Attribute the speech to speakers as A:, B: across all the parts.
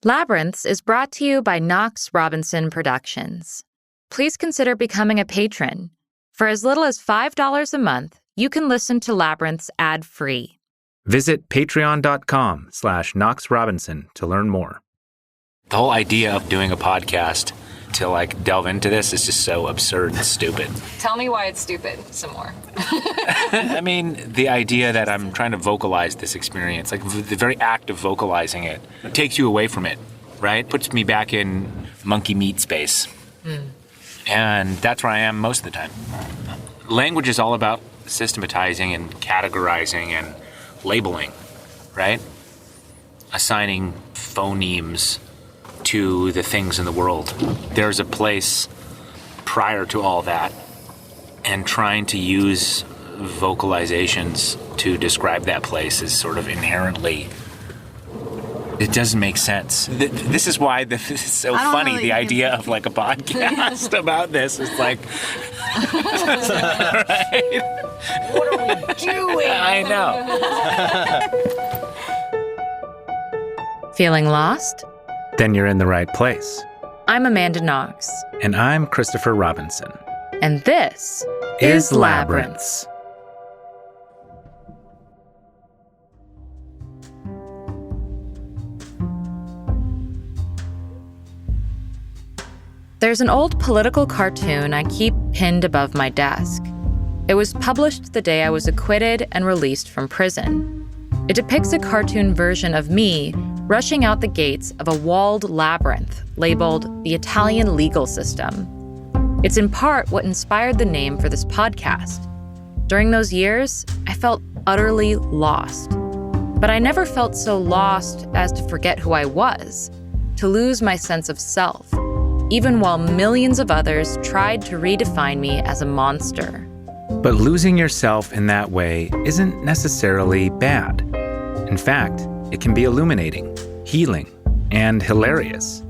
A: Labyrinths is brought to you by Knox Robinson Productions. Please consider becoming a patron. For as little as $5 a month, you can listen to Labyrinths ad-free.
B: Visit patreon.com/Knox Robinson to learn more.
C: The whole idea of doing a podcast to delve into this is just so absurd and stupid.
D: Tell me why it's stupid some more.
C: I mean, the idea that I'm trying to vocalize this experience, the very act of vocalizing it takes you away from it, right? Puts me back in monkey meat space. And that's where I am most of the time. Language is all about systematizing and categorizing and labeling, right? Assigning phonemes to the things in the world. There's a place prior to all that, and trying to use vocalizations to describe that place is sort of inherently, it doesn't make sense. This is why this is so funny, the idea of a podcast about this. It's right?
D: What are we doing?
C: I know.
A: Feeling lost?
B: Then you're in the right place.
A: I'm Amanda Knox.
B: And I'm Christopher Robinson.
A: And this
B: is Labyrinths.
A: There's an old political cartoon I keep pinned above my desk. It was published the day I was acquitted and released from prison. It depicts a cartoon version of me rushing out the gates of a walled labyrinth labeled the Italian legal system. It's in part what inspired the name for this podcast. During those years, I felt utterly lost. But I never felt so lost as to forget who I was, to lose my sense of self, even while millions of others tried to redefine me as a monster.
B: But losing yourself in that way isn't necessarily bad. In fact, it can be illuminating, healing, and hilarious.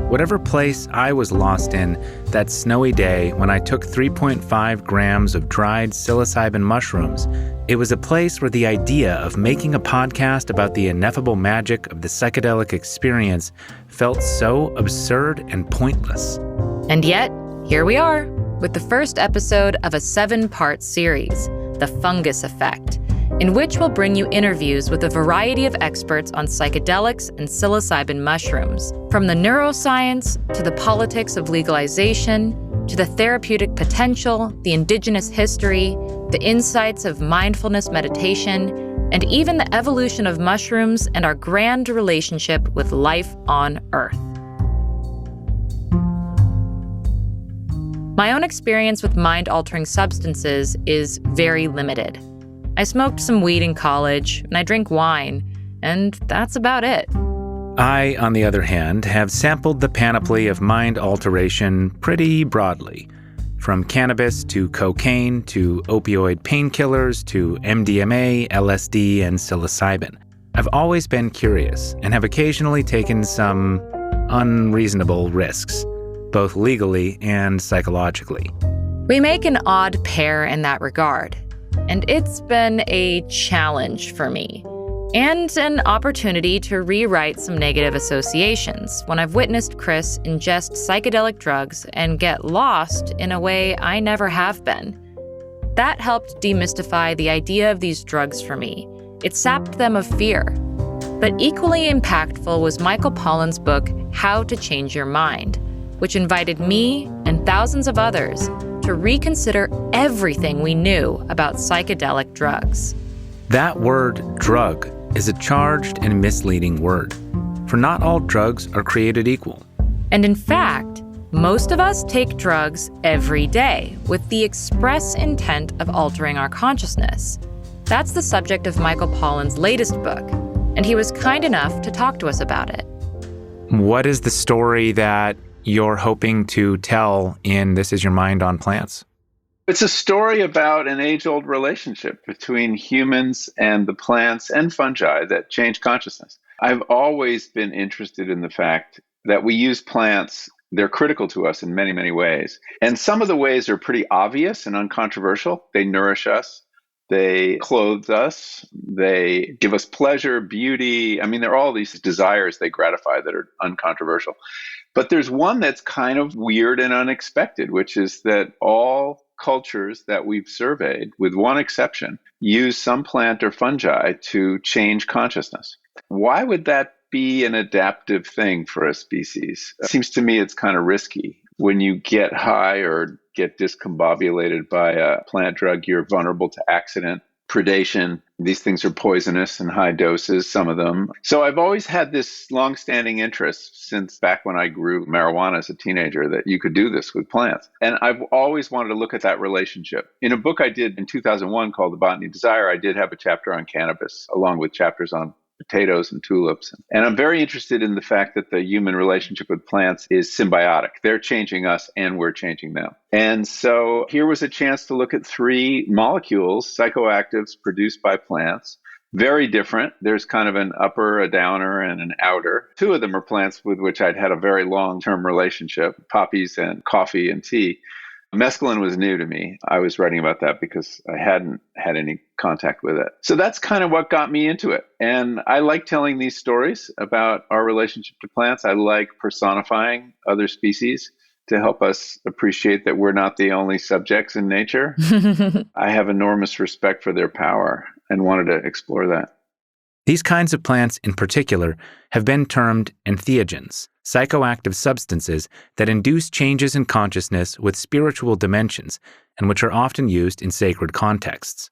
B: Whatever place I was lost in that snowy day when I took 3.5 grams of dried psilocybin mushrooms, it was a place where the idea of making a podcast about the ineffable magic of the psychedelic experience felt so absurd and pointless.
A: And yet, here we are, with the first episode of a 7-part series, The Fungus Effect, in which we'll bring you interviews with a variety of experts on psychedelics and psilocybin mushrooms, from the neuroscience to the politics of legalization, to the therapeutic potential, the indigenous history, the insights of mindfulness meditation, and even the evolution of mushrooms and our grand relationship with life on Earth. My own experience with mind-altering substances is very limited. I smoked some weed in college, and I drink wine, and that's about it.
B: I, on the other hand, have sampled the panoply of mind alteration pretty broadly. From cannabis to cocaine to opioid painkillers to MDMA, LSD, and psilocybin. I've always been curious and have occasionally taken some unreasonable risks, both legally and psychologically.
A: We make an odd pair in that regard. And it's been a challenge for me, and an opportunity to rewrite some negative associations when I've witnessed Chris ingest psychedelic drugs and get lost in a way I never have been. That helped demystify the idea of these drugs for me. It sapped them of fear. But equally impactful was Michael Pollan's book, How to Change Your Mind, which invited me and thousands of others to reconsider everything we knew about psychedelic drugs.
B: That word, drug, is a charged and misleading word, for not all drugs are created equal.
A: And in fact, most of us take drugs every day with the express intent of altering our consciousness. That's the subject of Michael Pollan's latest book, and he was kind enough to talk to us about it.
B: What is the story that you're hoping to tell in This Is Your Mind on Plants?
E: It's a story about an age-old relationship between humans and the plants and fungi that change consciousness. I've always been interested in the fact that we use plants. They're critical to us in many, many ways. And some of the ways are pretty obvious and uncontroversial. They nourish us. They clothe us. They give us pleasure, beauty. I mean, there are all these desires they gratify that are uncontroversial. But there's one that's kind of weird and unexpected, which is that all cultures that we've surveyed, with one exception, use some plant or fungi to change consciousness. Why would that be an adaptive thing for a species? It seems to me it's kind of risky. When you get high or get discombobulated by a plant drug, you're vulnerable to accident, predation. These things are poisonous in high doses, some of them. So I've always had this longstanding interest since back when I grew marijuana as a teenager that you could do this with plants. And I've always wanted to look at that relationship. In a book I did in 2001 called The Botany of Desire, I did have a chapter on cannabis, along with chapters on potatoes and tulips. And I'm very interested in the fact that the human relationship with plants is symbiotic. They're changing us and we're changing them. And so here was a chance to look at 3 molecules, psychoactives produced by plants. Very different. There's kind of an upper, a downer, and an outer. 2 of them are plants with which I'd had a very long-term relationship, poppies and coffee and tea. Mescaline was new to me. I was writing about that because I hadn't had any contact with it. So that's kind of what got me into it. And I like telling these stories about our relationship to plants. I like personifying other species to help us appreciate that we're not the only subjects in nature. I have enormous respect for their power and wanted to explore that.
B: These kinds of plants in particular have been termed entheogens, psychoactive substances that induce changes in consciousness with spiritual dimensions and which are often used in sacred contexts.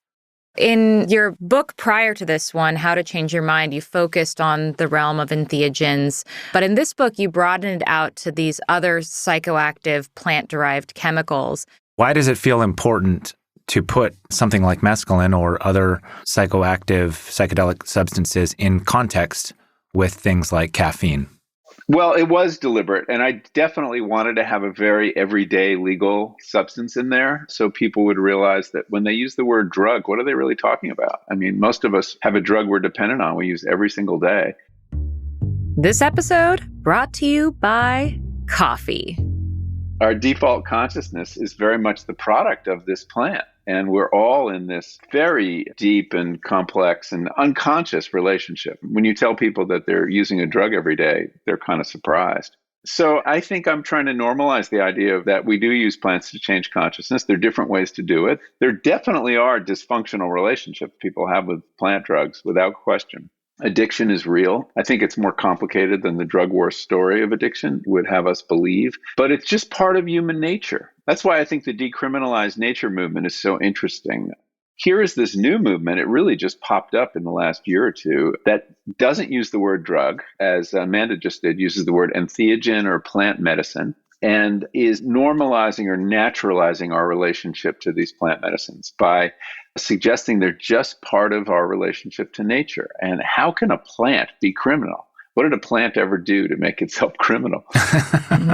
A: In your book prior to this one, How to Change Your Mind, you focused on the realm of entheogens. But in this book, you broadened it out to these other psychoactive plant-derived chemicals.
B: Why does it feel important to put something like mescaline or other psychoactive psychedelic substances in context with things like caffeine?
E: Well, it was deliberate, and I definitely wanted to have a very everyday legal substance in there so people would realize that when they use the word drug, what are they really talking about? I mean, most of us have a drug we're dependent on. We use every single day.
A: This episode brought to you by coffee.
E: Our default consciousness is very much the product of this plant. And we're all in this very deep and complex and unconscious relationship. When you tell people that they're using a drug every day, they're kind of surprised. So I think I'm trying to normalize the idea of that we do use plants to change consciousness. There are different ways to do it. There definitely are dysfunctional relationships people have with plant drugs, without question. Addiction is real. I think it's more complicated than the drug war story of addiction would have us believe, but it's just part of human nature. That's why I think the decriminalized nature movement is so interesting. Here is this new movement. It really just popped up in the last year or two that doesn't use the word drug, as Amanda just did, uses the word entheogen or plant medicine, and is normalizing or naturalizing our relationship to these plant medicines by suggesting they're just part of our relationship to nature. And how can a plant be criminal? What did a plant ever do to make itself criminal?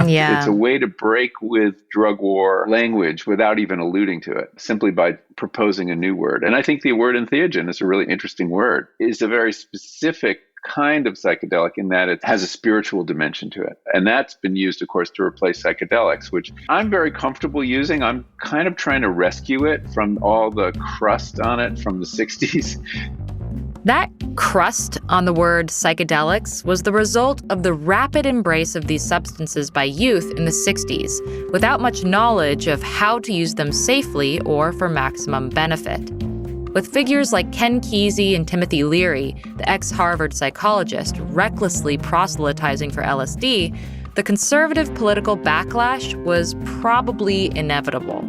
A: Yeah.
E: It's a way to break with drug war language without even alluding to it, simply by proposing a new word. And I think the word entheogen is a really interesting word. It's a very specific kind of psychedelic in that it has a spiritual dimension to it. And that's been used, of course, to replace psychedelics, which I'm very comfortable using. I'm kind of trying to rescue it from all the crust on it from the 60s.
A: That crust on the word psychedelics was the result of the rapid embrace of these substances by youth in the 60s, without much knowledge of how to use them safely or for maximum benefit. With figures like Ken Kesey and Timothy Leary, the ex-Harvard psychologist, recklessly proselytizing for LSD, the conservative political backlash was probably inevitable.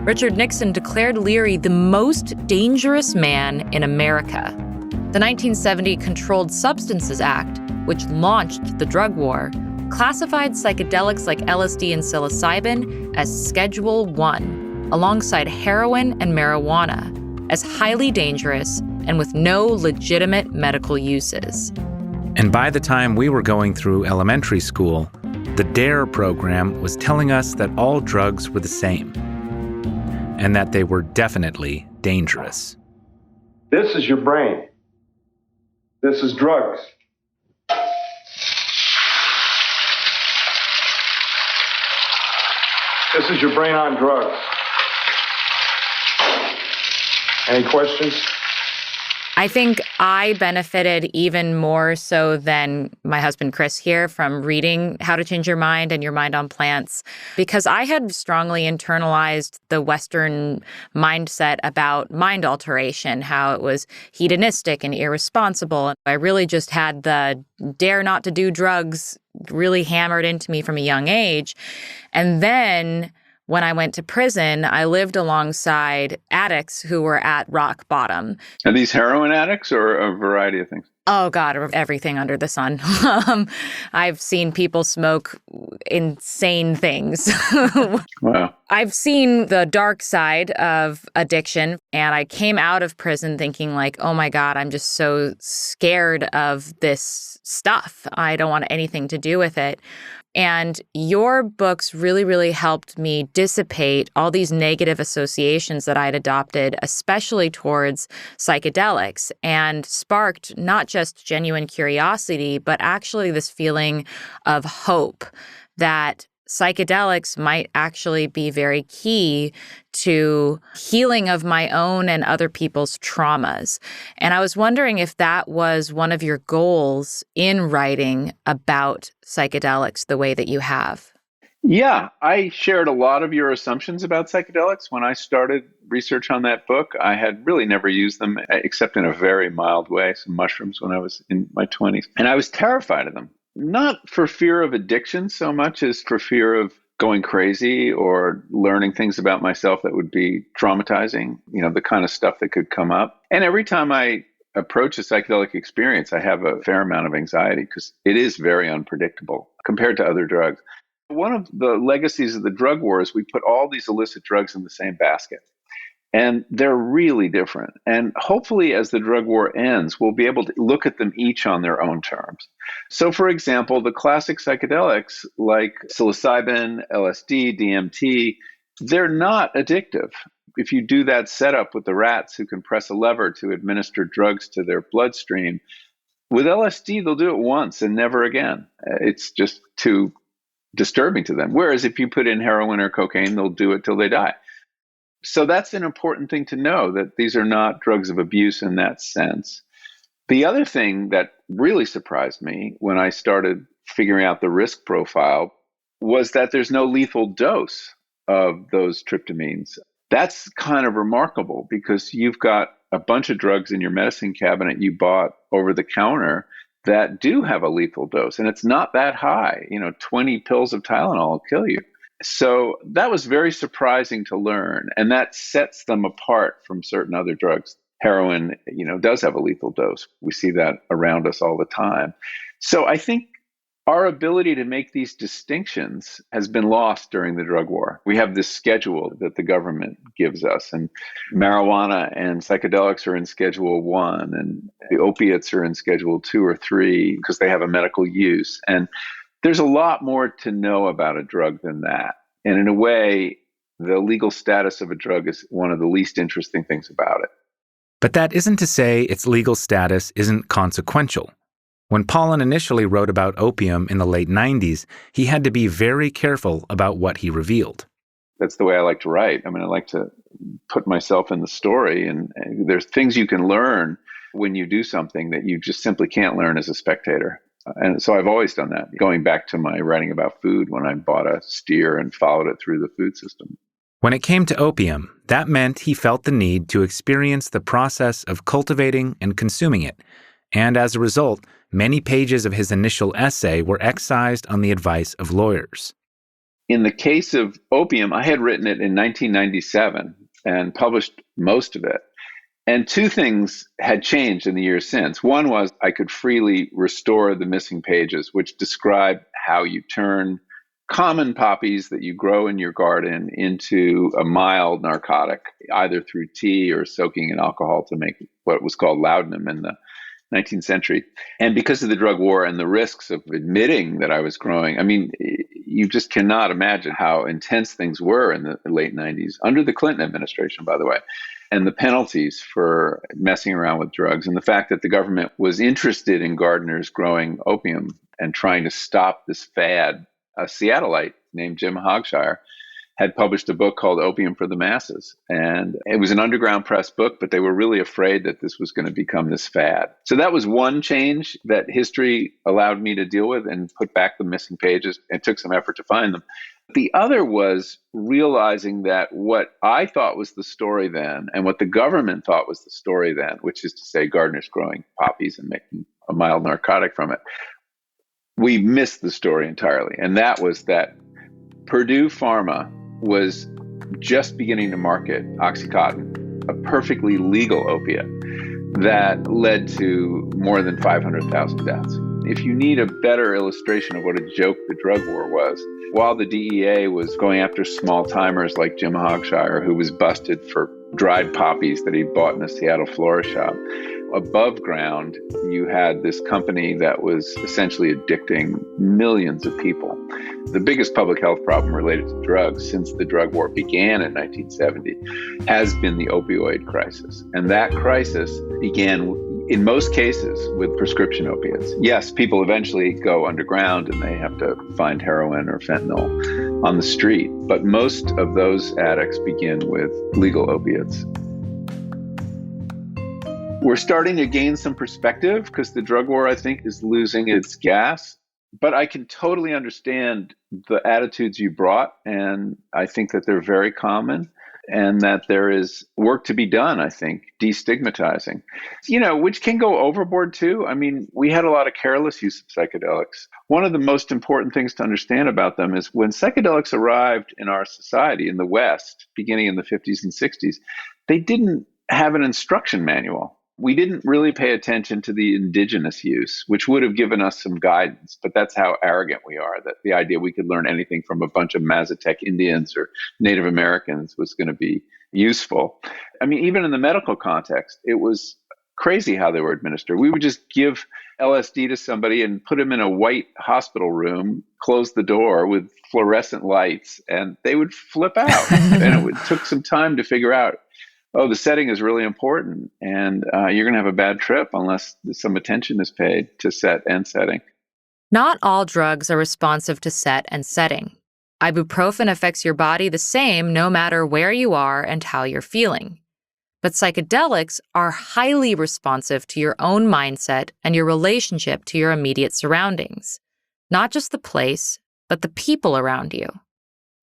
A: Richard Nixon declared Leary the most dangerous man in America. The 1970 Controlled Substances Act, which launched the drug war, classified psychedelics like LSD and psilocybin as Schedule 1, alongside heroin and marijuana, as highly dangerous and with no legitimate medical uses.
B: And by the time we were going through elementary school, the DARE program was telling us that all drugs were the same and that they were definitely dangerous.
F: This is your brain. This is drugs. This is your brain on drugs. Any questions?
A: I think I benefited even more so than my husband Chris here from reading How to Change Your Mind and Your Mind on Plants, because I had strongly internalized the Western mindset about mind alteration, how it was hedonistic and irresponsible. I really just had the dare not to do drugs really hammered into me from a young age. And then when I went to prison, I lived alongside addicts who were at rock bottom.
E: Are these heroin addicts or a variety of things?
A: Oh, God, everything under the sun. I've seen people smoke insane things.
E: Wow.
A: I've seen the dark side of addiction, and I came out of prison thinking like, oh my God, I'm just so scared of this stuff. I don't want anything to do with it. And your books really, really helped me dissipate all these negative associations that I'd adopted, especially towards psychedelics, and sparked not just genuine curiosity, but actually this feeling of hope that psychedelics might actually be very key to healing of my own and other people's traumas. And I was wondering if that was one of your goals in writing about psychedelics the way that you have.
E: Yeah, I shared a lot of your assumptions about psychedelics. When I started research on that book, I had really never used them except in a very mild way, some mushrooms when I was in my 20s. And I was terrified of them. Not for fear of addiction so much as for fear of going crazy or learning things about myself that would be traumatizing, the kind of stuff that could come up. And every time I approach a psychedelic experience, I have a fair amount of anxiety because it is very unpredictable compared to other drugs. One of the legacies of the drug war is we put all these illicit drugs in the same basket. And they're really different. And hopefully, as the drug war ends, we'll be able to look at them each on their own terms. So, for example, the classic psychedelics like psilocybin, LSD, DMT, they're not addictive. If you do that setup with the rats who can press a lever to administer drugs to their bloodstream, with LSD, they'll do it once and never again. It's just too disturbing to them. Whereas if you put in heroin or cocaine, they'll do it till they die. So that's an important thing to know, that these are not drugs of abuse in that sense. The other thing that really surprised me when I started figuring out the risk profile was that there's no lethal dose of those tryptamines. That's kind of remarkable because you've got a bunch of drugs in your medicine cabinet you bought over the counter that do have a lethal dose, and it's not that high. 20 pills of Tylenol will kill you. So that was very surprising to learn, and that sets them apart from certain other drugs. Heroin, does have a lethal dose. We see that around us all the time. So I think our ability to make these distinctions has been lost during the drug war. We have this schedule that the government gives us, and marijuana and psychedelics are in Schedule 1, and the opiates are in Schedule 2 or 3 because they have a medical use. And there's a lot more to know about a drug than that. And in a way, the legal status of a drug is one of the least interesting things about it.
B: But that isn't to say its legal status isn't consequential. When Pollan initially wrote about opium in the late 90s, he had to be very careful about what he revealed.
E: That's the way I like to write. I like to put myself in the story, and there's things you can learn when you do something that you just simply can't learn as a spectator. And so I've always done that, going back to my writing about food when I bought a steer and followed it through the food system.
B: When it came to opium, that meant he felt the need to experience the process of cultivating and consuming it. And as a result, many pages of his initial essay were excised on the advice of lawyers.
E: In the case of opium, I had written it in 1997 and published most of it. And two things had changed in the years since. One was I could freely restore the missing pages, which describe how you turn common poppies that you grow in your garden into a mild narcotic, either through tea or soaking in alcohol to make what was called laudanum in the 19th century. And because of the drug war and the risks of admitting that I was growing, you just cannot imagine how intense things were in the late 90s, under the Clinton administration, by the way. And the penalties for messing around with drugs, and the fact that the government was interested in gardeners growing opium and trying to stop this fad. A Seattleite named Jim Hogshire had published a book called Opium for the Masses. And it was an underground press book, but they were really afraid that this was going to become this fad. So that was one change that history allowed me to deal with and put back the missing pages. It took some effort to find them. The other was realizing that what I thought was the story then and what the government thought was the story then, which is to say gardeners growing poppies and making a mild narcotic from it, we missed the story entirely. And that was that Purdue Pharma was just beginning to market OxyContin, a perfectly legal opiate that led to more than 500,000 deaths. If you need a better illustration of what a joke the drug war was, while the DEA was going after small-timers like Jim Hogshire, who was busted for dried poppies that he bought in a Seattle florist shop, above ground, you had this company that was essentially addicting millions of people. The biggest public health problem related to drugs since the drug war began in 1970 has been the opioid crisis. And that crisis began, in most cases, with prescription opiates. Yes, people eventually go underground and they have to find heroin or fentanyl on the street. But most of those addicts begin with legal opiates. We're starting to gain some perspective because the drug war, I think, is losing its gas. But I can totally understand the attitudes you brought, and I think that they're very common and that there is work to be done, I think, destigmatizing, which can go overboard too. I mean, we had a lot of careless use of psychedelics. One of the most important things to understand about them is when psychedelics arrived in our society in the West, beginning in the 50s and 60s, they didn't have an instruction manual. We didn't really pay attention to the indigenous use, which would have given us some guidance, but that's how arrogant we are, that the idea we could learn anything from a bunch of Mazatec Indians or Native Americans was going to be useful. I mean, even in the medical context, it was crazy how they were administered. We would just give LSD to somebody and put them in a white hospital room, close the door with fluorescent lights, and they would flip out. And it took some time to figure out, oh, the setting is really important, and you're going to have a bad trip unless some attention is paid to set and setting.
A: Not all drugs are responsive to set and setting. Ibuprofen affects your body the same no matter where you are and how you're feeling. But psychedelics are highly responsive to your own mindset and your relationship to your immediate surroundings. Not just the place, but the people around you.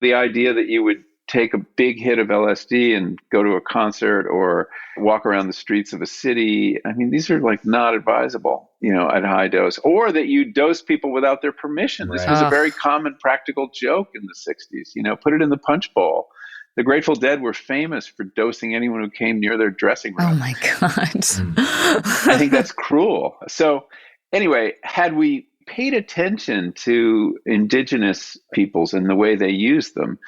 E: The idea that you would take a big hit of LSD and go to a concert or walk around the streets of a city. I mean, these are like not advisable, at high dose, or that you dose people without their permission. This was a very common practical joke in the 60s, put it in the punch bowl. The Grateful Dead were famous for dosing anyone who came near their dressing room.
A: Oh my God.
E: I think that's cruel. So anyway, had we paid attention to indigenous peoples and the way they use them,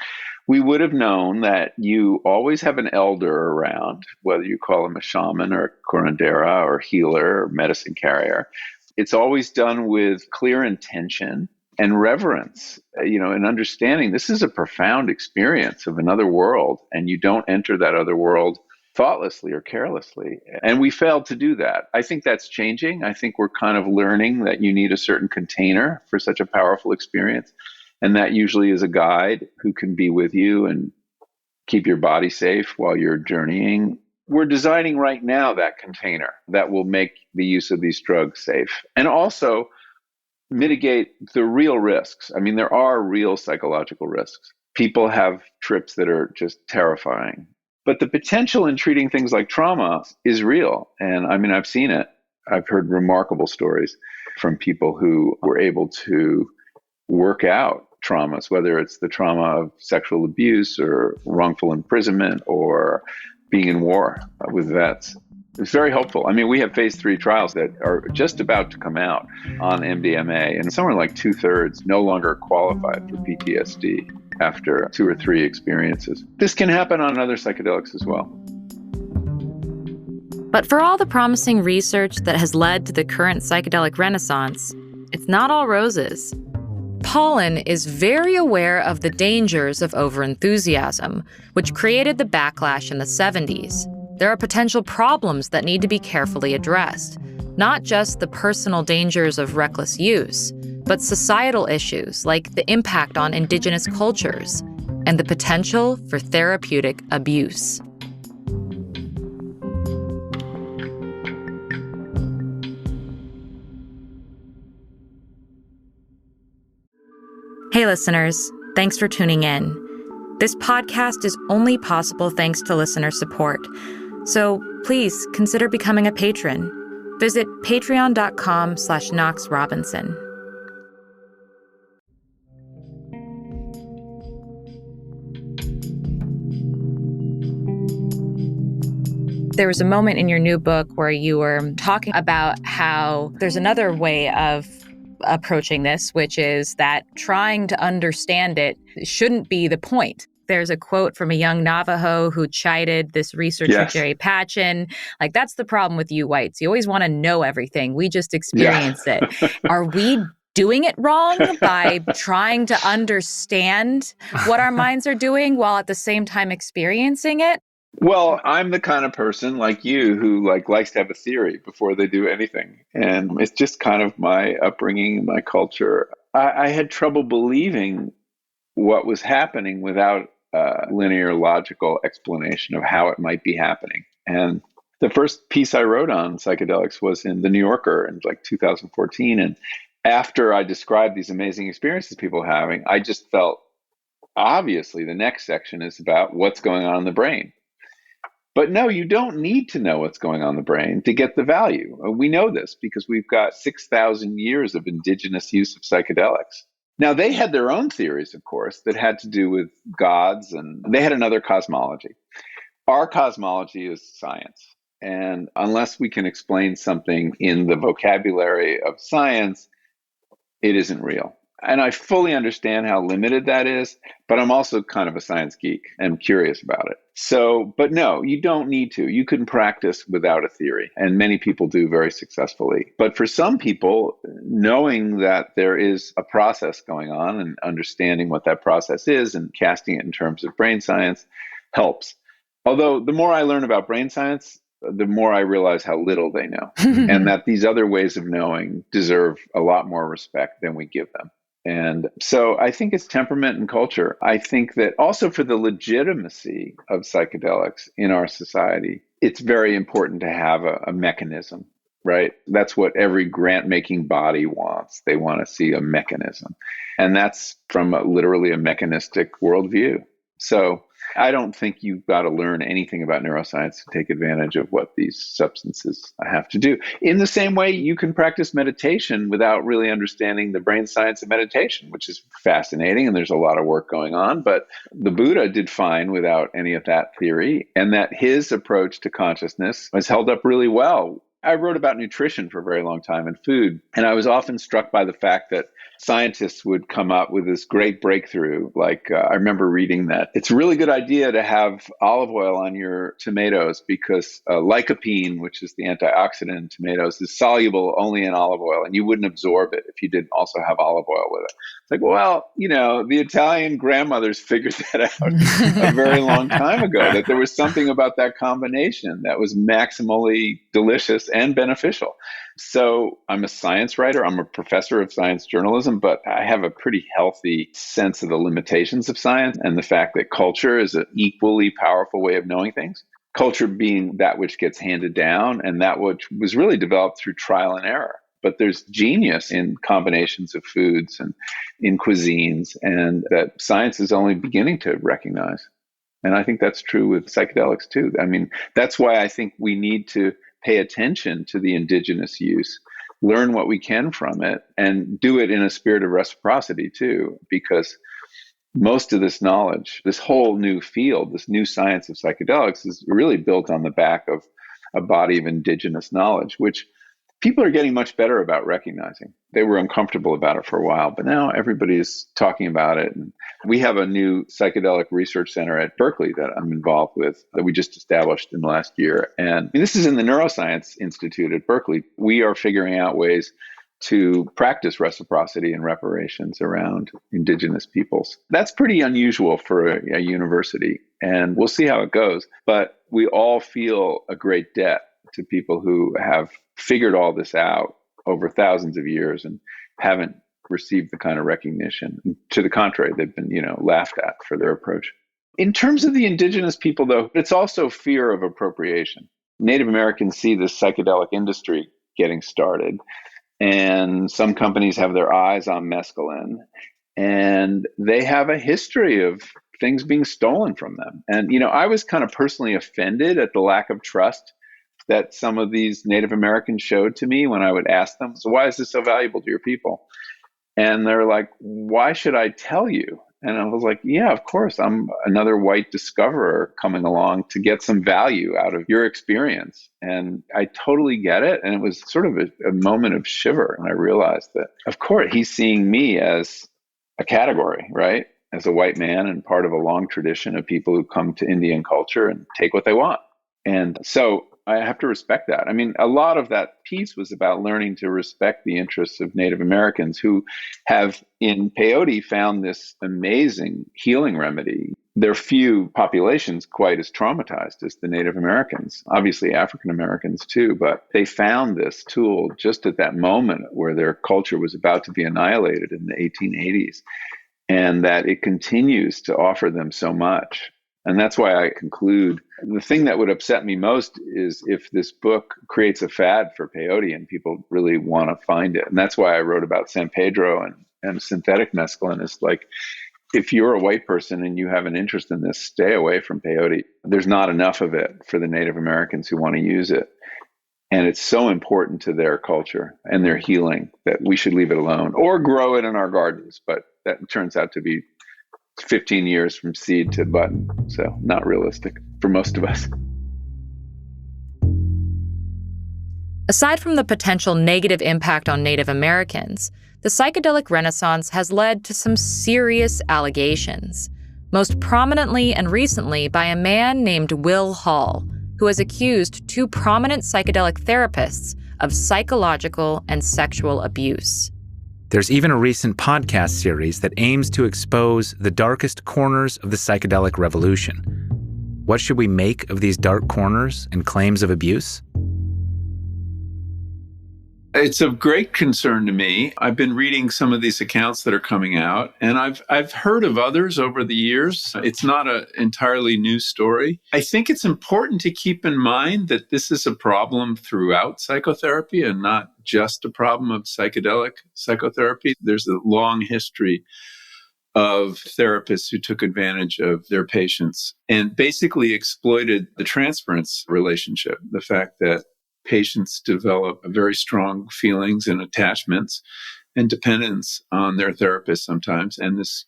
E: we would have known that you always have an elder around, whether you call him a shaman or a curandera or healer or medicine carrier. It's always done with clear intention and reverence, and understanding this is a profound experience of another world, and you don't enter that other world thoughtlessly or carelessly. And we failed to do that. I think that's changing. I think we're kind of learning that you need a certain container for such a powerful experience. And that usually is a guide who can be with you and keep your body safe while you're journeying. We're designing right now that container that will make the use of these drugs safe and also mitigate the real risks. I mean, there are real psychological risks. People have trips that are just terrifying. But the potential in treating things like trauma is real. And I mean, I've seen it. I've heard remarkable stories from people who were able to work out traumas, whether it's the trauma of sexual abuse or wrongful imprisonment or being in war with vets. It's very helpful. I mean, we have phase 3 trials that are just about to come out on MDMA, and somewhere like 2/3 no longer qualified for PTSD after 2 or 3 experiences. This can happen on other psychedelics as well.
A: But for all the promising research that has led to the current psychedelic renaissance, it's not all roses. Pollan is very aware of the dangers of overenthusiasm, which created the backlash in the 70s. There are potential problems that need to be carefully addressed, not just the personal dangers of reckless use, but societal issues like the impact on indigenous cultures. and the potential for therapeutic abuse. Hey listeners, thanks for tuning in. This podcast is only possible thanks to listener support. So please consider becoming a patron. Visit patreon.com/KnoxRobinson. There was a moment in your new book where you were talking about how there's another way of approaching this, which is that trying to understand it shouldn't be the point. There's a quote from a young Navajo who chided this researcher,
E: Yes.
A: Jerry Patchen. Like, that's the problem with you whites. You always want to know everything. We just experience it. Are we doing it wrong by trying to understand what our minds are doing while at the same time experiencing it?
E: Well, I'm the kind of person like you who likes to have a theory before they do anything. And it's just kind of my upbringing, my culture. I had trouble believing what was happening without a linear logical explanation of how it might be happening. And the first piece I wrote on psychedelics was in The New Yorker in 2014. And after I described these amazing experiences people were having, I just felt, obviously, the next section is about what's going on in the brain. But no, you don't need to know what's going on in the brain to get the value. We know this because we've got 6,000 years of indigenous use of psychedelics. Now, they had their own theories, of course, that had to do with gods, and they had another cosmology. Our cosmology is science. And unless we can explain something in the vocabulary of science, it isn't real. And I fully understand how limited that is, but I'm also kind of a science geek and curious about it. So, but no, you don't need to. You can practice without a theory, and many people do very successfully. But for some people, knowing that there is a process going on and understanding what that process is and casting it in terms of brain science helps. Although the more I learn about brain science, the more I realize how little they know, and that these other ways of knowing deserve a lot more respect than we give them. And so I think it's temperament and culture. I think that also for the legitimacy of psychedelics in our society, it's very important to have a mechanism, right? That's what every grant-making body wants. They want to see a mechanism. And that's from literally a mechanistic worldview. So I don't think you've got to learn anything about neuroscience to take advantage of what these substances have to do. In the same way, you can practice meditation without really understanding the brain science of meditation, which is fascinating, and there's a lot of work going on. But the Buddha did fine without any of that theory, and that his approach to consciousness was held up really well. I wrote about nutrition for a very long time and food, and I was often struck by the fact that scientists would come up with this great breakthrough. I remember reading that it's a really good idea to have olive oil on your tomatoes because lycopene, which is the antioxidant in tomatoes, is soluble only in olive oil, and you wouldn't absorb it if you didn't also have olive oil with it. It's like, well, the Italian grandmothers figured that out a very long time ago, that there was something about that combination that was maximally delicious and beneficial. So I'm a science writer. I'm a professor of science journalism, but I have a pretty healthy sense of the limitations of science and the fact that culture is an equally powerful way of knowing things. Culture being that which gets handed down and that which was really developed through trial and error. But there's genius in combinations of foods and in cuisines, and that science is only beginning to recognize. And I think that's true with psychedelics too. I mean, that's why I think we need to pay attention to the indigenous use, learn what we can from it, and do it in a spirit of reciprocity too, because most of this knowledge, this whole new field, this new science of psychedelics is really built on the back of a body of indigenous knowledge, which people are getting much better about recognizing. They were uncomfortable about it for a while, but now everybody is talking about it. And we have a new psychedelic research center at Berkeley that I'm involved with that we just established in the last year. And this is in the Neuroscience Institute at Berkeley. We are figuring out ways to practice reciprocity and reparations around indigenous peoples. That's pretty unusual for a university, and we'll see how it goes. But we all feel a great debt to people who have figured all this out over thousands of years and haven't received the kind of recognition. To the contrary, they've been, laughed at for their approach. In terms of the indigenous people, though, it's also fear of appropriation. Native Americans see this psychedelic industry getting started, and some companies have their eyes on mescaline, and they have a history of things being stolen from them. And, I was kind of personally offended at the lack of trust that some of these Native Americans showed to me when I would ask them, so why is this so valuable to your people? And they're like, why should I tell you? And I was like, yeah, of course. I'm another white discoverer coming along to get some value out of your experience. And I totally get it. And it was sort of a moment of shiver. And I realized that, of course, he's seeing me as a category, right? As a white man and part of a long tradition of people who come to Indian culture and take what they want. And so I have to respect that. I mean, a lot of that piece was about learning to respect the interests of Native Americans who have, in peyote, found this amazing healing remedy. There are few populations quite as traumatized as the Native Americans, obviously African Americans too, but they found this tool just at that moment where their culture was about to be annihilated in the 1880s, and that it continues to offer them so much. And that's why I conclude the thing that would upset me most is if this book creates a fad for peyote and people really want to find it. And that's why I wrote about San Pedro and synthetic mescaline. Is like, if you're a white person and you have an interest in this, stay away from peyote. There's not enough of it for the Native Americans who want to use it. And it's so important to their culture and their healing that we should leave it alone or grow it in our gardens. But that turns out to be 15 years from seed to button. So not realistic for most of us.
A: Aside from the potential negative impact on Native Americans, the psychedelic renaissance has led to some serious allegations, most prominently and recently by a man named Will Hall, who has accused two prominent psychedelic therapists of psychological and sexual abuse.
B: There's even a recent podcast series that aims to expose the darkest corners of the psychedelic revolution. What should we make of these dark corners and claims of abuse?
G: It's of great concern to me. I've been reading some of these accounts that are coming out, and I've heard of others over the years. It's not an entirely new story. I think it's important to keep in mind that this is a problem throughout psychotherapy and not just a problem of psychedelic psychotherapy. There's a long history of therapists who took advantage of their patients and basically exploited the transference relationship, the fact that patients develop very strong feelings and attachments and dependence on their therapist sometimes, and this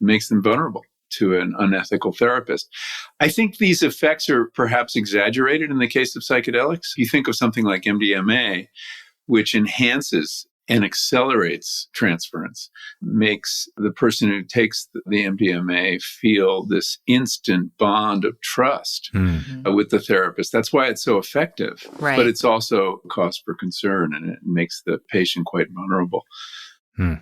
G: makes them vulnerable to an unethical therapist. I think these effects are perhaps exaggerated in the case of psychedelics. You think of something like MDMA, which enhances and accelerates transference, makes the person who takes the MDMA feel this instant bond of trust with the therapist. That's why it's so effective.
A: Right.
G: But it's also a cause for concern, and it makes the patient quite vulnerable.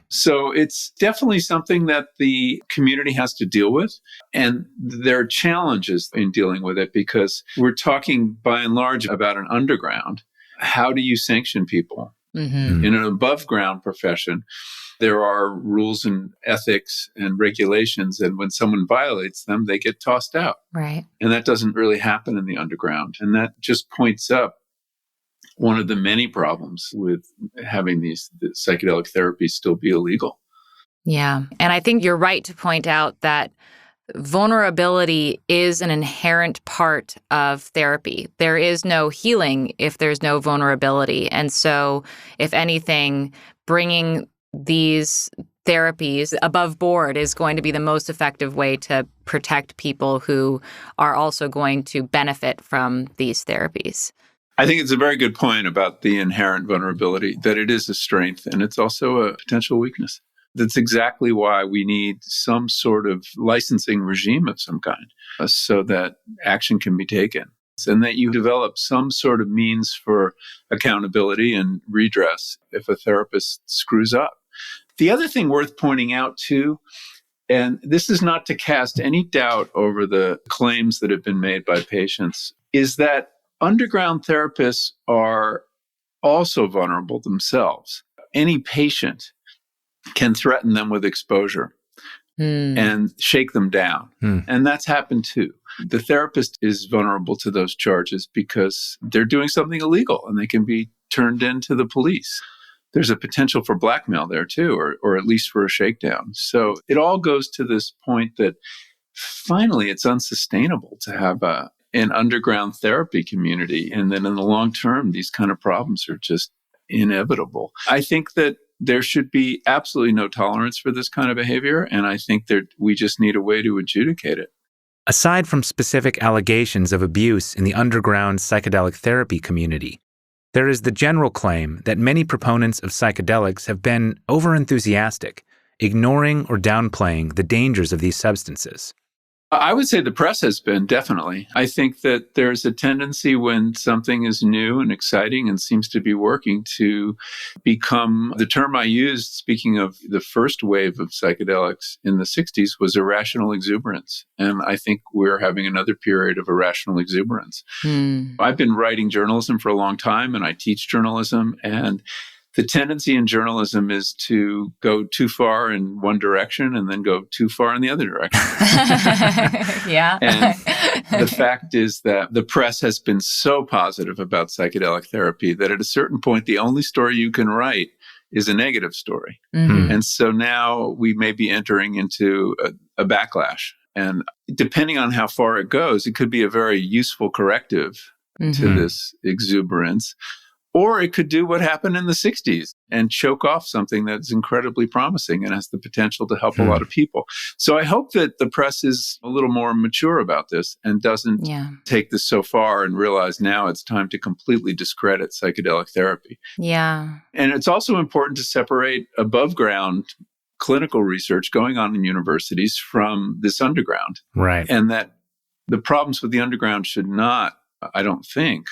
G: So it's definitely something that the community has to deal with. And there are challenges in dealing with it because we're talking by and large about an underground. How do you sanction people? In an above ground profession, there are rules and ethics and regulations. And when someone violates them, they get tossed out.
A: Right.
G: And that doesn't really happen in the underground. And that just points up one of the many problems with having the psychedelic therapies still be illegal.
A: Yeah. And I think you're right to point out that vulnerability is an inherent part of therapy. There is no healing if there's no vulnerability. And so, if anything, bringing these therapies above board is going to be the most effective way to protect people who are also going to benefit from these therapies.
G: I think it's a very good point about the inherent vulnerability, that it is a strength and it's also a potential weakness. That's exactly why we need some sort of licensing regime of some kind so that action can be taken and that you develop some sort of means for accountability and redress if a therapist screws up. The other thing worth pointing out too, and this is not to cast any doubt over the claims that have been made by patients, is that underground therapists are also vulnerable themselves. Any patient can threaten them with exposure and shake them down. And that's happened too. The therapist is vulnerable to those charges because they're doing something illegal and they can be turned into the police. There's a potential for blackmail there too, or at least for a shakedown. So it all goes to this point that finally it's unsustainable to have an underground therapy community. And then in the long term, these kind of problems are just inevitable. I think that there should be absolutely no tolerance for this kind of behavior. And I think that we just need a way to adjudicate it.
B: Aside from specific allegations of abuse in the underground psychedelic therapy community, there is the general claim that many proponents of psychedelics have been overenthusiastic, ignoring or downplaying the dangers of these substances.
G: I would say the press has been, definitely. I think that there's a tendency when something is new and exciting and seems to be working to become, the term I used, speaking of the first wave of psychedelics in the 60s, was irrational exuberance. And I think we're having another period of irrational exuberance. I've been writing journalism for a long time, and I teach journalism, and the tendency in journalism is to go too far in one direction and then go too far in the other direction.
A: Yeah.
G: And the fact is that the press has been so positive about psychedelic therapy that at a certain point, the only story you can write is a negative story. And so now we may be entering into a backlash. And depending on how far it goes, it could be a very useful corrective to this exuberance. Or it could do what happened in the 60s and choke off something that's incredibly promising and has the potential to help a lot of people. So I hope that the press is a little more mature about this and doesn't take this so far and realize now it's time to completely discredit psychedelic therapy.
A: Yeah.
G: And it's also important to separate above ground clinical research going on in universities from this underground.
B: Right.
G: And that the problems with the underground should not, I don't think,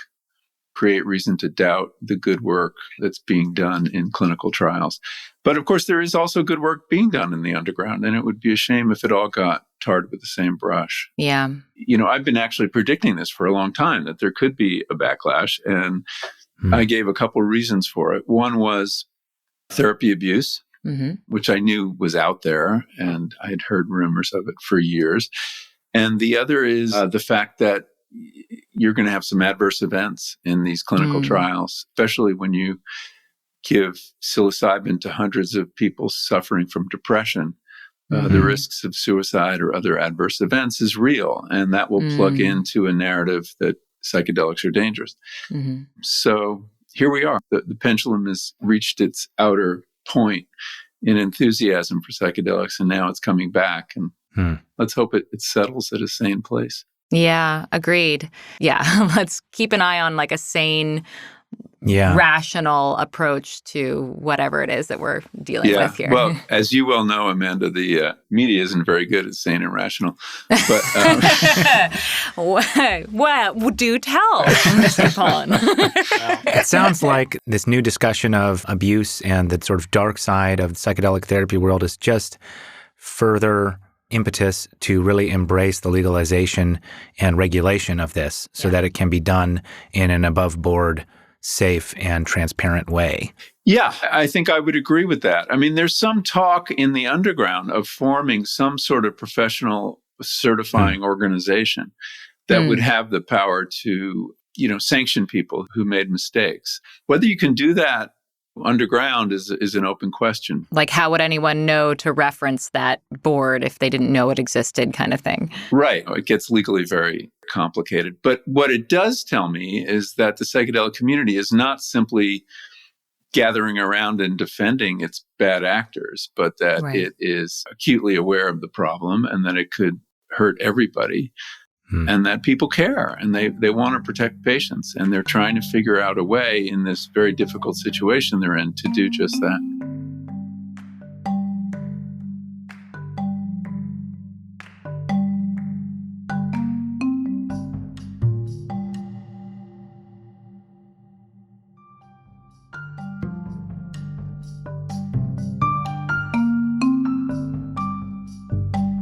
G: create reason to doubt the good work that's being done in clinical trials. But of course, there is also good work being done in the underground, and it would be a shame if it all got tarred with the same brush.
A: Yeah.
G: You know, I've been actually predicting this for a long time, that there could be a backlash, and I gave a couple of reasons for it. One was therapy abuse, which I knew was out there, and I had heard rumors of it for years. And the other is the fact that you're going to have some adverse events in these clinical trials, especially when you give psilocybin to hundreds of people suffering from depression. The risks of suicide or other adverse events is real, and that will plug into a narrative that psychedelics are dangerous. So here we are. The pendulum has reached its outer point in enthusiasm for psychedelics, and now it's coming back. And let's hope it settles at a sane place.
A: Yeah, agreed. Yeah, let's keep an eye on like a sane, rational approach to whatever it is that we're dealing with here.
G: Well, as you well know, Amanda, the media isn't very good at sane and rational. But
A: well, do tell, Mr. Pollan.
B: It sounds like this new discussion of abuse and the sort of dark side of the psychedelic therapy world is just further impetus to really embrace the legalization and regulation of this so that it can be done in an above board, safe and transparent way.
G: Yeah, I think I would agree with that. I mean, there's some talk in the underground of forming some sort of professional certifying organization that would have the power to, sanction people who made mistakes. Whether you can do that underground is an open question.
A: Like, how would anyone know to reference that board if they didn't know it existed, kind of thing?
G: Right. It gets legally very complicated. But what it does tell me is that the psychedelic community is not simply gathering around and defending its bad actors, but that it is acutely aware of the problem and that it could hurt everybody. And that people care and they want to protect patients, and they're trying to figure out a way in this very difficult situation they're in to do just that.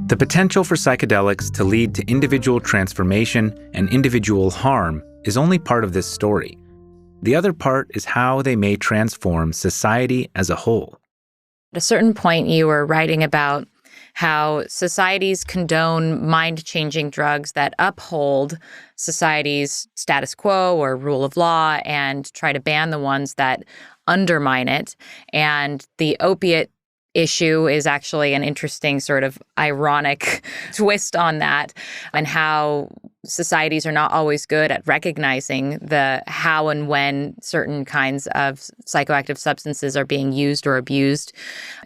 B: The potential for psychedelics to lead to individual transformation and individual harm is only part of this story. The other part is how they may transform society as a whole.
A: At a certain point, you were writing about how societies condone mind-changing drugs that uphold society's status quo or rule of law and try to ban the ones that undermine it. And the opiate issue is actually an interesting sort of ironic twist on that, and how societies are not always good at recognizing the how and when certain kinds of psychoactive substances are being used or abused.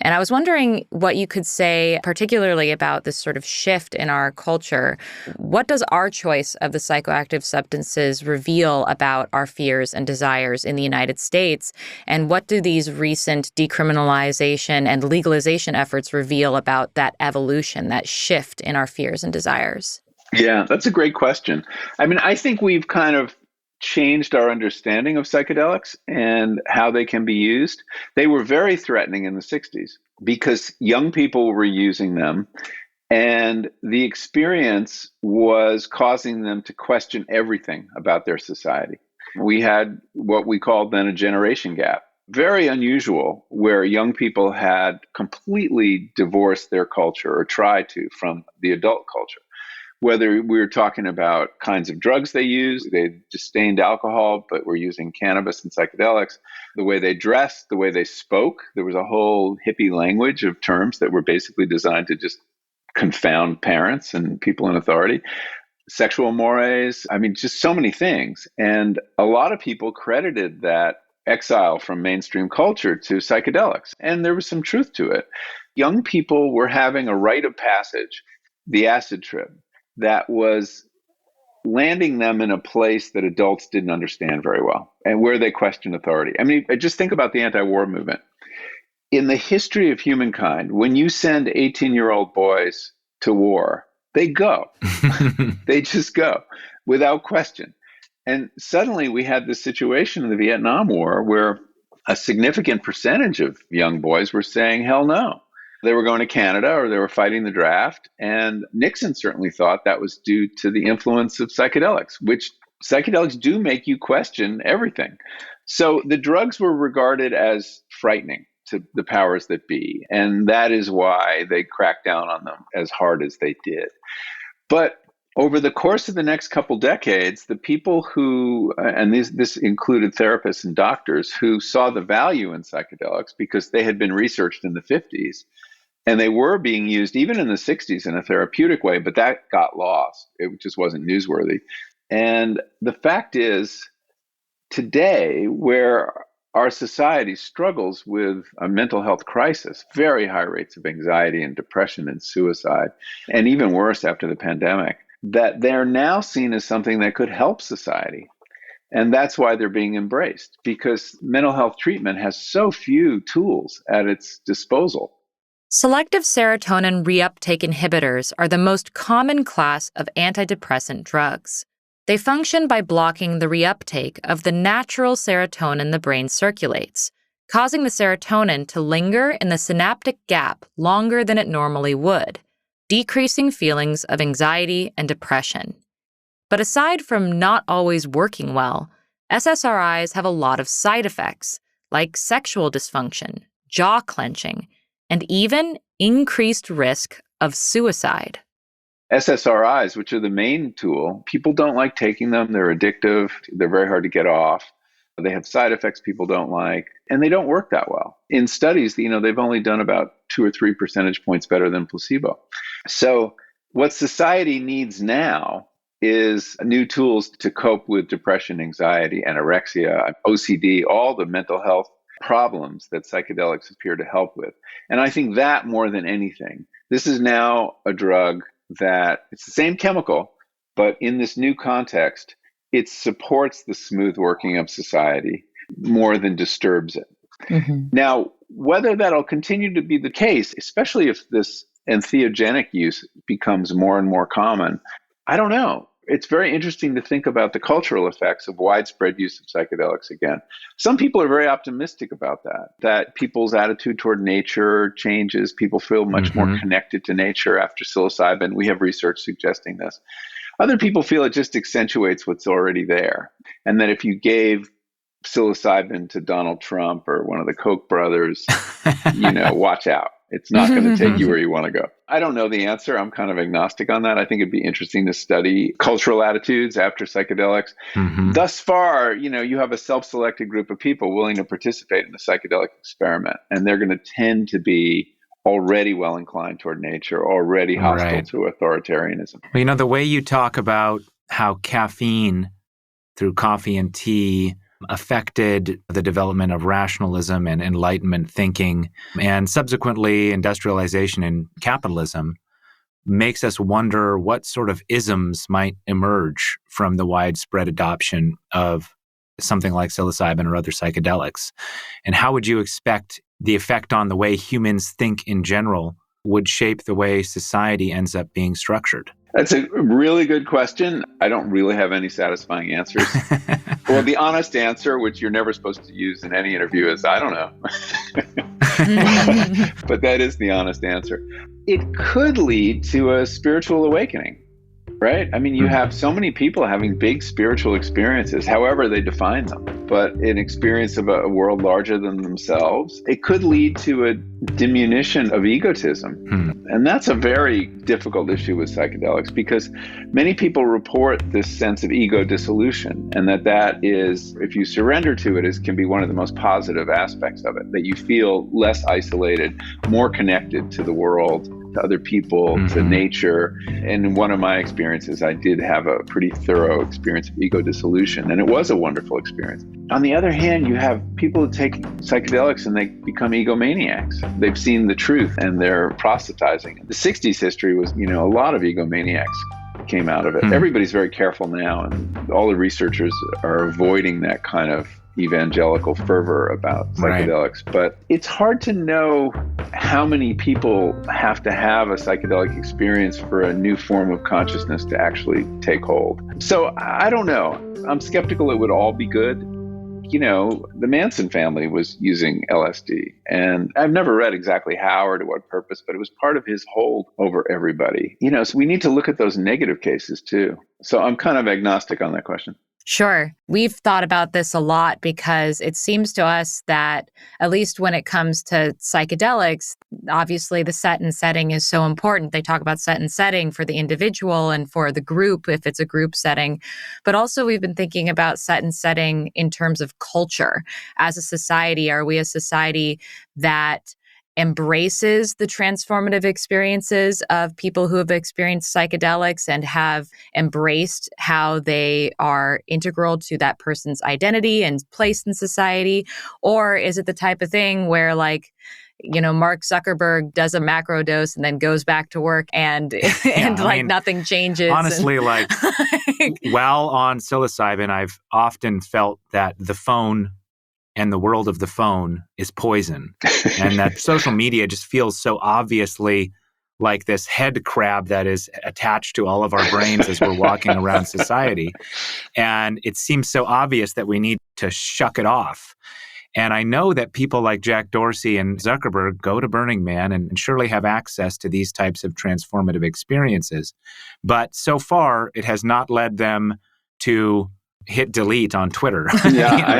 A: And I was wondering what you could say particularly about this sort of shift in our culture. What does our choice of the psychoactive substances reveal about our fears and desires in the United States? And what do these recent decriminalization and legalization efforts reveal about that evolution, that shift in our fears and desires?
E: Yeah, that's a great question. I mean, I think we've kind of changed our understanding of psychedelics and how they can be used. They were very threatening in the 60s because young people were using them, and the experience was causing them to question everything about their society. We had what we called then a generation gap. Very unusual, where young people had completely divorced their culture or tried to from the adult culture. Whether we were talking about kinds of drugs they used, they disdained alcohol, but were using cannabis and psychedelics, the way they dressed, the way they spoke. There was a whole hippie language of terms that were basically designed to just confound parents and people in authority. Sexual mores, I mean, just so many things. And a lot of people credited that exile from mainstream culture to psychedelics. And there was some truth to it. Young people were having a rite of passage, the acid trip, that was landing them in a place that adults didn't understand very well and where they questioned authority. I mean, just think about the anti-war movement. In the history of humankind, when you send 18-year-old boys to war, they go. They just go without question. And suddenly we had this situation in the Vietnam War where a significant percentage of young boys were saying, hell no. They were going to Canada or they were fighting the draft. And Nixon certainly thought that was due to the influence of psychedelics, which psychedelics do make you question everything. So the drugs were regarded as frightening to the powers that be. And that is why they cracked down on them as hard as they did. But over the course of the next couple decades, the people who, and this included therapists and doctors, who saw the value in psychedelics because they had been researched in the 50s, and they were being used even in the 60s in a therapeutic way, but that got lost. It just wasn't newsworthy. And the fact is, today, where our society struggles with a mental health crisis, very high rates of anxiety and depression and suicide, and even worse after the pandemic, that they're now seen as something that could help society. And that's why they're being embraced, because mental health treatment has so few tools at its disposal.
A: Selective serotonin reuptake inhibitors are the most common class of antidepressant drugs. They function by blocking the reuptake of the natural serotonin the brain circulates, causing the serotonin to linger in the synaptic gap longer than it normally would, decreasing feelings of anxiety and depression. But aside from not always working well, SSRIs have a lot of side effects, like sexual dysfunction, jaw clenching, and even increased risk of suicide.
E: SSRIs, which are the main tool, people don't like taking them. They're addictive. They're very hard to get off. They have side effects people don't like, and they don't work that well. In studies, they've only done about 2 or 3 percentage points better than placebo. So what society needs now is new tools to cope with depression, anxiety, anorexia, OCD, all the mental health problems that psychedelics appear to help with. And I think that more than anything, this is now a drug that it's the same chemical, but in this new context, it supports the smooth working of society more than disturbs it. Mm-hmm. Now, whether that'll continue to be the case, especially if this entheogenic use becomes more and more common, I don't know. It's very interesting to think about the cultural effects of widespread use of psychedelics again. Some people are very optimistic about that people's attitude toward nature changes. People feel much more connected to nature after psilocybin. We have research suggesting this. Other people feel it just accentuates what's already there. And that if you gave psilocybin to Donald Trump or one of the Koch brothers, watch out. It's not going to take you where you want to go. I don't know the answer. I'm kind of agnostic on that. I think it'd be interesting to study cultural attitudes after psychedelics. Thus far, you have a self-selected group of people willing to participate in a psychedelic experiment, and they're going to tend to be already well inclined toward nature, already hostile to authoritarianism.
B: Well, the way you talk about how caffeine through coffee and tea affected the development of rationalism and Enlightenment thinking, and subsequently industrialization and capitalism, makes us wonder what sort of isms might emerge from the widespread adoption of something like psilocybin or other psychedelics. And how would you expect the effect on the way humans think in general would shape the way society ends up being structured?
E: That's a really good question. I don't really have any satisfying answers. Well, the honest answer, which you're never supposed to use in any interview, is I don't know. But that is the honest answer. It could lead to a spiritual awakening, right? I mean, you have so many people having big spiritual experiences, however they define them, but an experience of a world larger than themselves. It could lead to a diminution of egotism. And that's a very difficult issue with psychedelics, because many people report this sense of ego dissolution, and that is, if you surrender to it, can be one of the most positive aspects of it, that you feel less isolated, more connected to the world, to other people, to nature. And in one of my experiences, I did have a pretty thorough experience of ego dissolution, and it was a wonderful experience. On the other hand, you have people who take psychedelics and they become egomaniacs. They've seen the truth and they're proselytizing. The 60s history was, a lot of egomaniacs came out of it. Everybody's very careful now, and all the researchers are avoiding that kind of evangelical fervor about psychedelics. But it's hard to know how many people have to have a psychedelic experience for a new form of consciousness to actually take hold. So I don't know. I'm skeptical it would all be good. The Manson family was using LSD, and I've never read exactly how or to what purpose, but it was part of his hold over everybody. So we need to look at those negative cases too. So I'm kind of agnostic on that question.
A: Sure. We've thought about this a lot because it seems to us that, at least when it comes to psychedelics, obviously the set and setting is so important. They talk about set and setting for the individual and for the group, if it's a group setting. But also we've been thinking about set and setting in terms of culture. As a society, are we a society that embraces the transformative experiences of people who have experienced psychedelics and have embraced how they are integral to that person's identity and place in society? Or is it the type of thing where, Mark Zuckerberg does a macro dose and then goes back to work and nothing changes?
B: Honestly, while on psilocybin, I've often felt that the phone and the world of the phone is poison. And that social media just feels so obviously like this head crab that is attached to all of our brains as we're walking around society. And it seems so obvious that we need to shuck it off. And I know that people like Jack Dorsey and Zuckerberg go to Burning Man and surely have access to these types of transformative experiences. But so far, it has not led them to hit delete on Twitter.
E: Yeah, I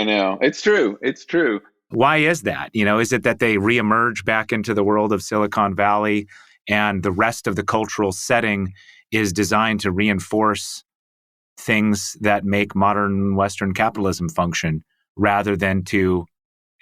E: know. It's true.
B: Why is that? Is it that they reemerge back into the world of Silicon Valley and the rest of the cultural setting is designed to reinforce things that make modern Western capitalism function rather than to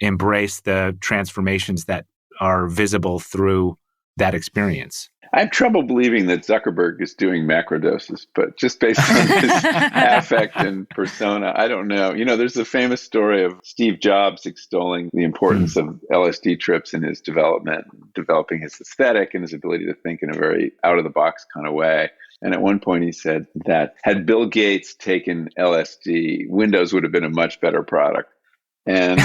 B: embrace the transformations that are visible through that experience?
E: I have trouble believing that Zuckerberg is doing macrodoses, but just based on his affect and persona, I don't know. There's a famous story of Steve Jobs extolling the importance of LSD trips in his development, developing his aesthetic and his ability to think in a very out-of-the-box kind of way. And at one point he said that had Bill Gates taken LSD, Windows would have been a much better product. And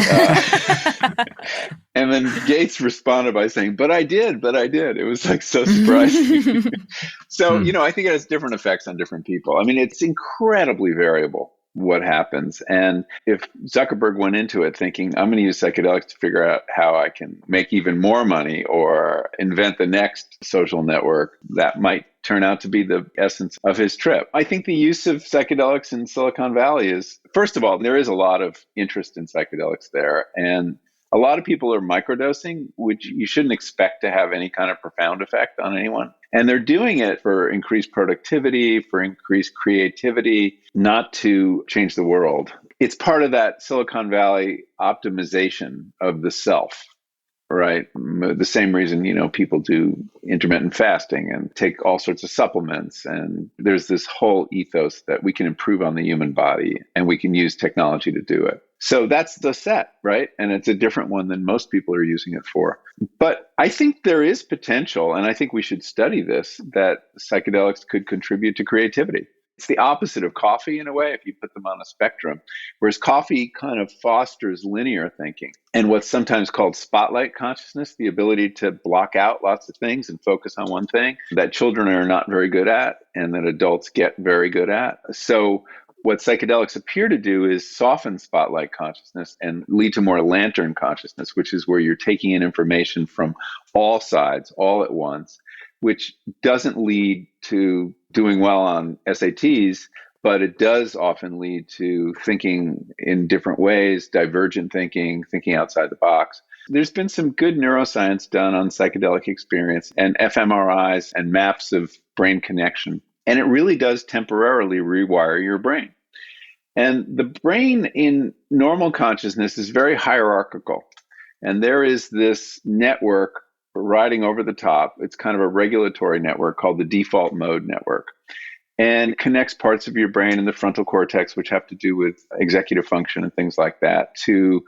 E: and then Gates responded by saying, but I did. It was so surprising. So, I think it has different effects on different people. I mean, it's incredibly variable what happens. And if Zuckerberg went into it thinking, I'm going to use psychedelics to figure out how I can make even more money or invent the next social network, that might turn out to be the essence of his trip. I think the use of psychedelics in Silicon Valley is, first of all, there is a lot of interest in psychedelics there. And A lot of people are microdosing, which you shouldn't expect to have any kind of profound effect on anyone. And they're doing it for increased productivity, for increased creativity, not to change the world. It's part of that Silicon Valley optimization of the self. Right. The same reason, people do intermittent fasting and take all sorts of supplements. And there's this whole ethos that we can improve on the human body and we can use technology to do it. So that's the set, right? And it's a different one than most people are using it for. But I think there is potential, and I think we should study this, that psychedelics could contribute to creativity. It's the opposite of coffee in a way, if you put them on a spectrum, whereas coffee kind of fosters linear thinking and what's sometimes called spotlight consciousness, the ability to block out lots of things and focus on one thing that children are not very good at and that adults get very good at. So what psychedelics appear to do is soften spotlight consciousness and lead to more lantern consciousness, which is where you're taking in information from all sides, all at once, which doesn't lead to doing well on SATs, but it does often lead to thinking in different ways, divergent thinking, thinking outside the box. There's been some good neuroscience done on psychedelic experience and fMRIs and maps of brain connection. And it really does temporarily rewire your brain. And the brain in normal consciousness is very hierarchical. And there is this network riding over the top. It's kind of a regulatory network called the default mode network, and connects parts of your brain in the frontal cortex, which have to do with executive function and things like that, to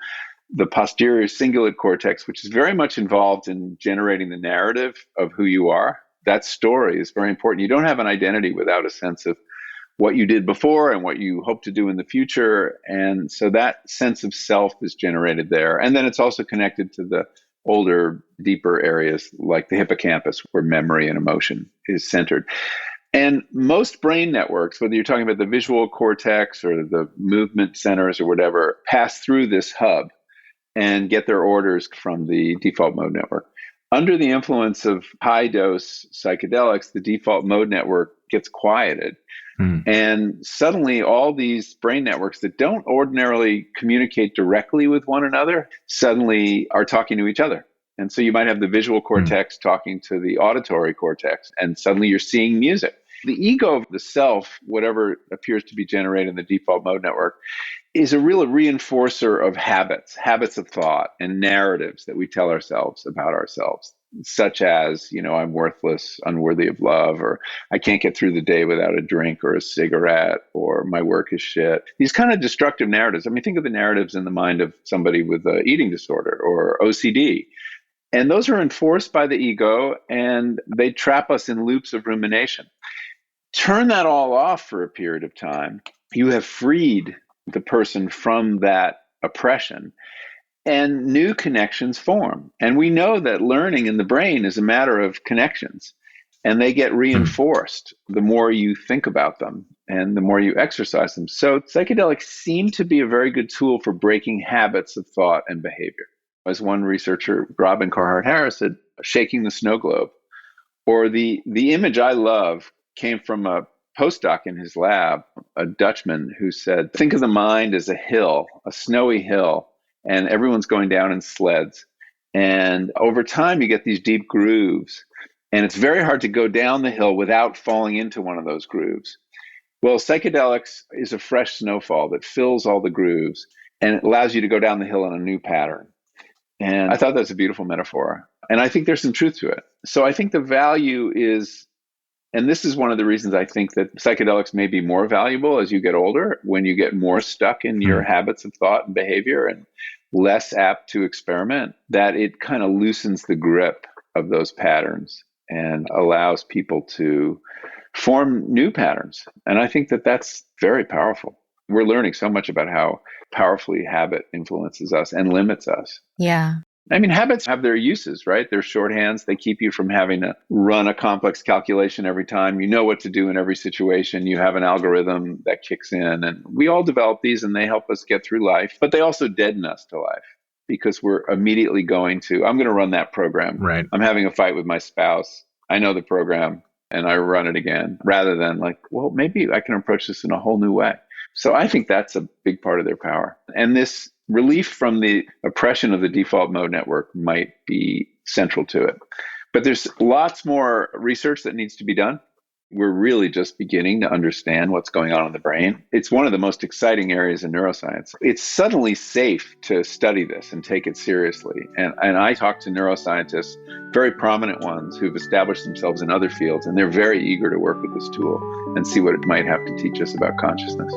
E: the posterior cingulate cortex, which is very much involved in generating the narrative of who you are. That story is very important. You don't have an identity without a sense of what you did before and what you hope to do in the future. And so that sense of self is generated there. And then it's also connected to the older, deeper areas like the hippocampus, where memory and emotion is centered. And most brain networks, whether you're talking about the visual cortex or the movement centers or whatever, pass through this hub and get their orders from the default mode network. Under the influence of high dose psychedelics, the default mode network gets quieted. And suddenly all these brain networks that don't ordinarily communicate directly with one another suddenly are talking to each other. And so you might have the visual cortex talking to the auditory cortex, and suddenly you're seeing music. The ego of the self, whatever appears to be generated in the default mode network, is a real reinforcer of habits of thought and narratives that we tell ourselves about ourselves, such as, I'm worthless, unworthy of love, or I can't get through the day without a drink or a cigarette, or my work is shit. These kind of destructive narratives. I mean, think of the narratives in the mind of somebody with an eating disorder or OCD. And those are enforced by the ego, and they trap us in loops of rumination. Turn that all off for a period of time. You have freed the person from that oppression, and new connections form. And we know that learning in the brain is a matter of connections, and they get reinforced the more you think about them and the more you exercise them. So psychedelics seem to be a very good tool for breaking habits of thought and behavior. As one researcher, Robin Carhart Harris, said, shaking the snow globe. Or the image I love came from a postdoc in his lab, a Dutchman, who said, think of the mind as a hill, a snowy hill, and everyone's going down in sleds. And over time, you get these deep grooves. And it's very hard to go down the hill without falling into one of those grooves. Well, psychedelics is a fresh snowfall that fills all the grooves, and it allows you to go down the hill in a new pattern. And I thought that's a beautiful metaphor. And I think there's some truth to it. So I think the value is, and this is one of the reasons I think that psychedelics may be more valuable as you get older, when you get more stuck in your habits of thought and behavior and less apt to experiment, that it kind of loosens the grip of those patterns and allows people to form new patterns. And I think that that's very powerful. We're learning so much about how powerfully habit influences us and limits us.
A: Yeah.
E: I mean, habits have their uses, right? They're shorthands. They keep you from having to run a complex calculation every time. You know what to do in every situation. You have an algorithm that kicks in. And we all develop these, and they help us get through life. But they also deaden us to life, because we're immediately I'm going to run that program.
B: Right.
E: I'm having a fight with my spouse. I know the program, and I run it again, rather than like, well, maybe I can approach this in a whole new way. So I think that's a big part of their power. And this relief from the oppression of the default mode network might be central to it. But there's lots more research that needs to be done. We're really just beginning to understand what's going on in the brain. It's one of the most exciting areas in neuroscience. It's suddenly safe to study this and take it seriously. And I talk to neuroscientists, very prominent ones who've established themselves in other fields, and they're very eager to work with this tool and see what it might have to teach us about consciousness.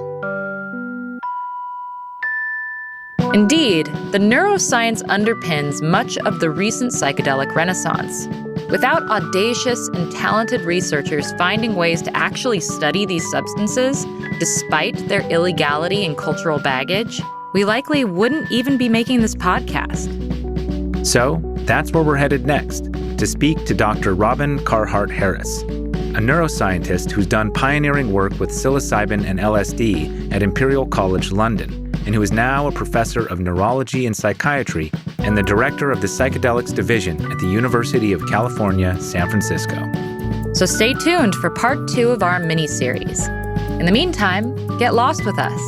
A: Indeed, the neuroscience underpins much of the recent psychedelic renaissance. Without audacious and talented researchers finding ways to actually study these substances, despite their illegality and cultural baggage, we likely wouldn't even be making this podcast.
B: So, that's where we're headed next, to speak to Dr. Robin Carhart-Harris, a neuroscientist who's done pioneering work with psilocybin and LSD at Imperial College London, and who is now a professor of neurology and psychiatry and the director of the psychedelics division at the University of California, San Francisco.
A: So stay tuned for part 2 of our mini-series. In the meantime, get lost with us.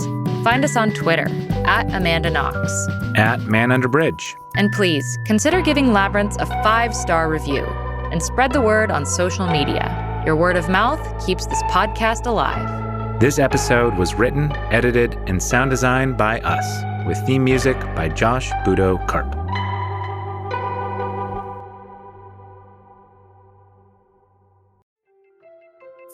A: Find us on Twitter, @AmandaKnox.
B: @ManUnderBridge.
A: And please, consider giving Labyrinths a 5-star review and spread the word on social media. Your word of mouth keeps this podcast alive.
B: This episode was written, edited, and sound designed by us, with theme music by Josh Budo Karp.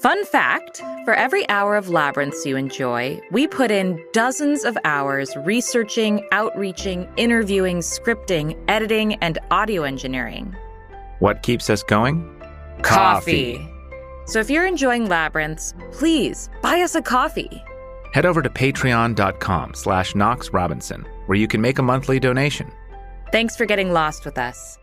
A: Fun fact, for every hour of Labyrinths you enjoy, we put in dozens of hours researching, outreaching, interviewing, scripting, editing, and audio engineering.
B: What keeps us going?
A: Coffee. So if you're enjoying Labyrinths, please buy us a coffee.
B: Head over to patreon.com/KnoxRobinson, where you can make a monthly donation.
A: Thanks for getting lost with us.